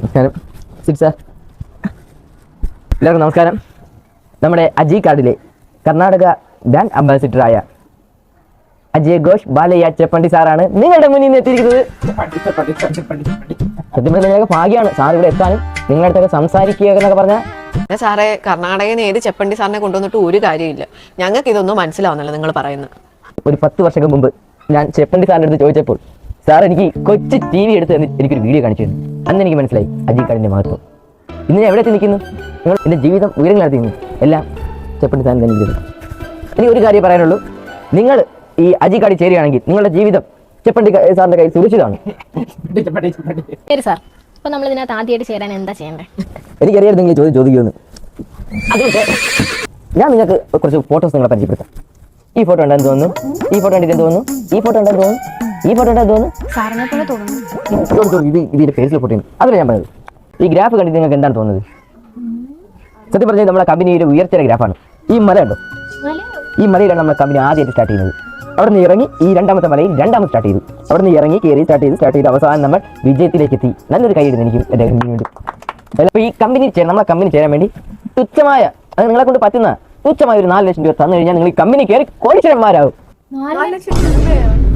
നമസ്കാരം സാർ. എല്ലാവർക്കും നമസ്കാരം. നമ്മുടെ അജി കാർഡിലെ കർണാടക ബ്രാൻഡ് അംബാസിഡറായ അജയ് ഘോഷ് ബാലയ്യ ചെപ്പണ്ടി സാറാണ് നിങ്ങളുടെ മുന്നിൽ നിന്ന് എത്തിയിരിക്കുന്നത്. സത്യം പറഞ്ഞാൽ ഭാഗ്യമാണ് സാർ ഇവിടെ എത്താനും നിങ്ങളുടെ അടുത്തൊക്കെ സംസാരിക്കുക എന്നൊക്കെ പറഞ്ഞാൽ. സാറേ, കർണാടകയിൽ നിന്ന് ഏത് ചെപ്പണ്ടി സാറിനെ കൊണ്ടുവന്നിട്ട് ഒരു കാര്യമില്ല. ഞങ്ങൾക്ക് ഇതൊന്നും മനസ്സിലാവുന്നില്ല നിങ്ങൾ പറയുന്നത്. ഒരു 10 വർഷം മുമ്പ് ഞാൻ ചെപ്പണ്ടി സാറിൻ്റെ അടുത്ത് ചോദിച്ചപ്പോൾ സാർ എനിക്ക് കൊച്ചു TV എടുത്ത് എനിക്കൊരു വീഡിയോ കാണിച്ചു തന്നു. അന്ന് എനിക്ക് മനസ്സിലായി അജി കാർഡിൻ്റെ മഹത്വം. ഇന്ന് ഞാൻ എവിടെ എത്തി നിൽക്കുന്നു? നിങ്ങൾ എൻ്റെ ജീവിതം ഉയരങ്ങളെത്തി നിന്നു. എല്ലാം ചെപ്പണ്ടി സാറിന് തന്നെ ചെയ്തു. എനിക്ക് ഒരു കാര്യം പറയാനുള്ളൂ, നിങ്ങൾ ഈ അജി കാർഡിൽ ചേരുകയാണെങ്കിൽ നിങ്ങളുടെ ജീവിതം ചെപ്പണ്ടി സാറിൻ്റെ കയ്യിൽ സുരക്ഷിതമാണ്. ശരി സാർ, അപ്പോൾ നമ്മൾ ഇതിനകത്ത് ആദ്യമായിട്ട് ചേരാൻ എന്താ ചെയ്യേണ്ടത്? എനിക്കറിയാം നിങ്ങൾ ചോദിക്കുമെന്ന്. അതുകൊണ്ട് ഞാൻ നിങ്ങൾക്ക് കുറച്ച് ഫോട്ടോസ് നിങ്ങളെ പരിചയപ്പെടുത്താം. ഈ ഫോട്ടോ ഉണ്ടെന്ന് തോന്നുന്നു, ഈ ഫോട്ടോ കണ്ടിട്ട് എന്ത് തോന്നുന്നു, ഈ ഫോട്ടോ ഉണ്ടെന്ന് തോന്നുന്നു, ഈ ഫോട്ടോ ഉണ്ടെന്ന് തോന്നുന്നു. സാറിനെ പോലെ തോന്നുന്നു. ഇതിന്റെ ഫേസിലെ ഫോട്ടോ അതല്ല ഞാൻ പറഞ്ഞത്. ഈ ഗ്രാഫ് കണ്ടിട്ട് നിങ്ങൾക്ക് എന്താണ് തോന്നുന്നത്? സത്യം പറഞ്ഞാൽ നമ്മുടെ കമ്പനിയുടെ ഉയർച്ചയുടെ ഗ്രാഫാണ്. ഈ മല ഉണ്ടോ? ഈ മലയിലാണ് നമ്മുടെ കമ്പനി ആദ്യമായിട്ട് സ്റ്റാർട്ട് ചെയ്യുന്നത്. അവിടെ നിന്ന് ഇറങ്ങി ഈ രണ്ടാമത്തെ മലയിൽ രണ്ടാമത് സ്റ്റാർട്ട് ചെയ്തു. അവിടെ നിന്ന് ഇറങ്ങി കയറി സ്റ്റാർട്ട് ചെയ്ത് അവസാനം നമ്മൾ വിജയത്തിലേക്ക് എത്തി. നല്ലൊരു കൈയിടുന്നു എനിക്ക് എൻ്റെ കമ്പനിക്ക് വേണ്ടി. അപ്പോൾ ഈ കമ്പനി നമ്മളെ കമ്പനി ചേരാൻ വേണ്ടി തുച്ഛമായ, അത് നിങ്ങളെ കൊണ്ട് പറ്റുന്ന തുച്ഛമായ ഒരു 4 ലക്ഷം രൂപ തന്നു കഴിഞ്ഞാൽ നിങ്ങൾ ഈ കമ്പനി കയറി കോടീശ്വരന്മാരാകും.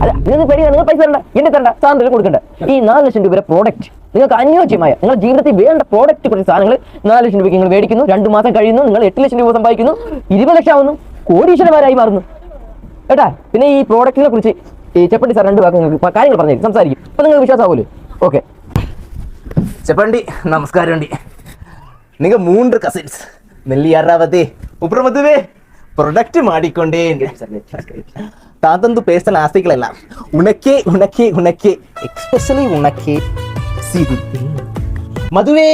അല്ല, നിങ്ങൾക്ക് പേടിയാണ്, നിങ്ങൾ പൈസ തരണ്ട, എന്നെ തരണ്ട, സാധനത്തിൽ കൊടുക്കണ്ട. ഈ 4 ലക്ഷം രൂപ പ്രോഡക്റ്റ് നിങ്ങൾക്ക് അനുയോജ്യമായ നിങ്ങളുടെ ജീവിതത്തിൽ വേണ്ട പ്രോഡക്റ്റ് കുറച്ച് സാധനങ്ങൾ 4 ലക്ഷം രൂപയ്ക്ക് നിങ്ങൾ മേടിക്കുന്നു. 2 മാസം കഴിയുന്നു, നിങ്ങൾ 8 ലക്ഷം രൂപ സമ്പാദിക്കുന്നു, 20 ലക്ഷം ആവുന്നു, കോടീശ്വരന്മാരായി മാറുന്നു കേട്ടാ. പിന്നെ ഈ പ്രോഡക്റ്റിനെ കുറിച്ച് ഈ ചെപ്പണ്ടി സാർ 2 വാക്ക് നിങ്ങൾക്ക് കാര്യങ്ങൾ പറഞ്ഞു സംസാരിക്കും. അപ്പോൾ നിങ്ങൾക്ക് വിശ്വാസമാവുമല്ലോ. ഓക്കെ చెప్పండి, నమస్కారం అండి. ನೀವು 3 ಕಸಿನ್ಸ್ ಮೆಲ್ಲಿ ಯಾರಾವತಿ ಒಬ್ಬರ ಮದುವೆ ಪ್ರೊಡಕ್ಟ್ ಮಾಡಿಕೊಂಡೇ ತಾತಂದು ಪೇಸ್ಟಲ್ ಆಸ್ತಿಗಳೆಲ್ಲ ಉಣಕ್ಕೆ ಉಣಕ್ಕೆ ಉಣಕ್ಕೆ ಎಕ್ಸ್ಪೆಷಲಿ ಉಣಕ್ಕೆ ಸಿಗುತ್ತೆ. ಮದುವೆ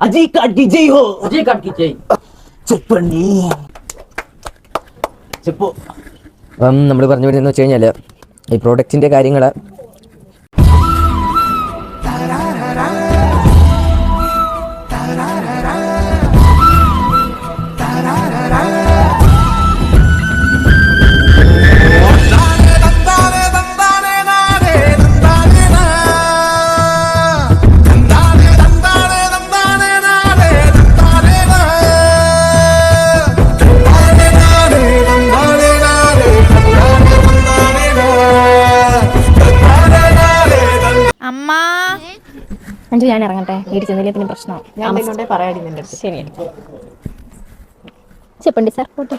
ಅಜಿ ಕಾರ್ಡ್ಗೆ ಜೈ ಹೋ. അജയ് കാർഡ് ജയ്. చెప్పండి, చెప్పు. അപ്പം നമ്മൾ പറഞ്ഞു വരുന്നതെന്ന് വെച്ച് കഴിഞ്ഞാൽ ഈ പ്രോഡക്റ്റിൻ്റെ കാര്യങ്ങൾ അഞ്ചു ഞാൻ ഇറങ്ങട്ടെ, വീട്ടിൽ ചെന്നില്ലേ പിന്നെ പ്രശ്നമാവും. ഞാൻ പറയാടി നിന്റെ അടുത്ത്. ശരി ചെപ്പണ്ടി സാർ പോട്ടെ.